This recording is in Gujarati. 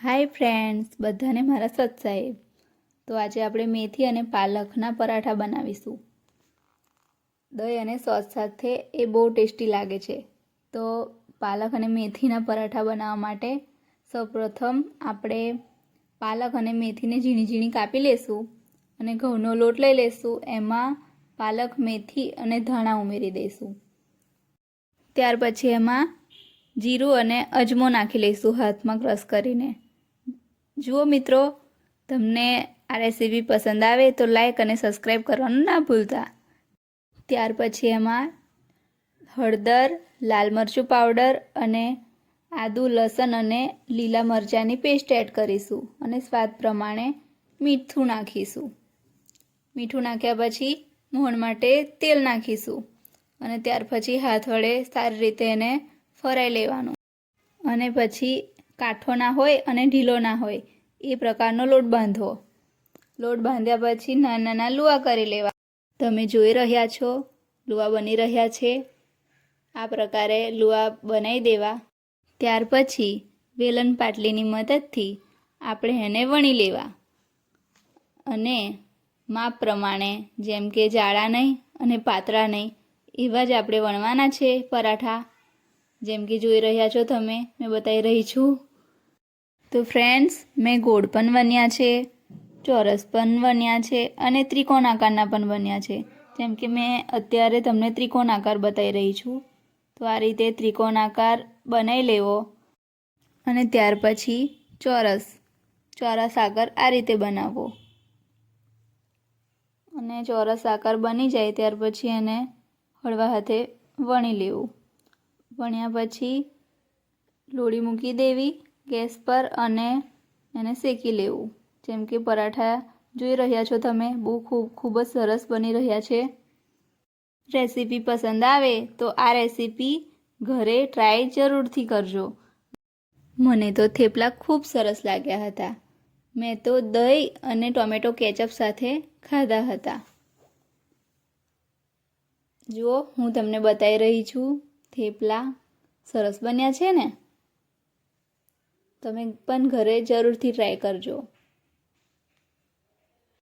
હાય ફ્રેન્ડ્સ, બધાને મારા સત. તો આજે આપણે મેથી અને પાલકના પરાઠા બનાવીશું. દહીં અને સોસ સાથે એ બહુ ટેસ્ટી લાગે છે. તો પાલક અને મેથીના પરાઠા બનાવવા માટે સૌપ્રથમ આપણે પાલક અને મેથીને ઝીણી ઝીણી કાપી લેશું અને ઘઉંનો લોટ લઈ લેશું. એમાં પાલક, મેથી અને ધાણા ઉમેરી દઈશું. ત્યાર પછી એમાં જીરું અને અજમો નાખી લઈશું હાથમાં ક્રશ કરીને. જુઓ મિત્રો, તમને આ રેસીપી પસંદ આવે તો લાઈક અને સબસ્ક્રાઈબ કરવાનું ના ભૂલતા. ત્યાર પછી એમાં હળદર, લાલ મરચું પાવડર અને આદુ, લસણ અને લીલા મરચાંની પેસ્ટ એડ કરીશું અને સ્વાદ પ્રમાણે મીઠું નાખીશું. મીઠું નાખ્યા પછી મોહણ માટે તેલ નાખીશું અને ત્યાર પછી હાથ વડે સારી રીતે એને ફરાઈ લેવાનું. અને પછી કાઠો ના હોય અને ઢીલો ના હોય એ પ્રકારનો લોટ બાંધવો. લોટ બાંધ્યા પછી નાના નાના લુઆ કરી લેવા. તમે જોઈ રહ્યા છો, લુઆ બની રહ્યા છે. આ પ્રકારે લુઆ બનાવી દેવા. ત્યાર પછી વેલણ પાટલીની મદદથી આપણે એને વણી લેવા અને માપ પ્રમાણે, જેમ કે જાડા નહીં અને પાતળા નહીં, એવા જ આપણે વણવાના છે પરાઠા. જેમ કે જોઈ રહ્યા છો તમે, મેં બતાવી રહી છું. તો ફ્રેન્ડ્સ, મેં ગોળ પણ વણ્યા છે, ચોરસ પણ વણ્યા છે અને ત્રિકોણ આકારના પણ વણ્યા છે. જેમ કે મેં અત્યારે તમને ત્રિકોણ આકાર બતાવી રહી છું. તો આ રીતે ત્રિકોણ આકાર બનાવી લેવો અને ત્યાર પછી ચોરસ આકાર આ રીતે બનાવવો. અને ચોરસ આકાર બની જાય ત્યાર પછી એને હળવા હાથે વણી લેવું. વણ્યા પછી લોળી મૂકી દેવી ગેસ પર અને એને શેકી લેવું. જેમ કે પરાઠા જોઈ રહ્યા છો તમે, બહુ ખૂબ જ સરસ બની રહ્યા છે. રેસીપી પસંદ આવે તો આ રેસીપી ઘરે ટ્રાય જરૂરથી કરજો. મને તો થેપલા ખૂબ સરસ લાગ્યા હતા. મેં તો દહીં અને ટોમેટો કેચઅપ સાથે ખાધા હતા. જુઓ, હું તમને બતાવી રહી છું. થેપલા સરસ બન્યા છે ને? તમે પણ ઘરે જરૂરથી ટ્રાય કરજો.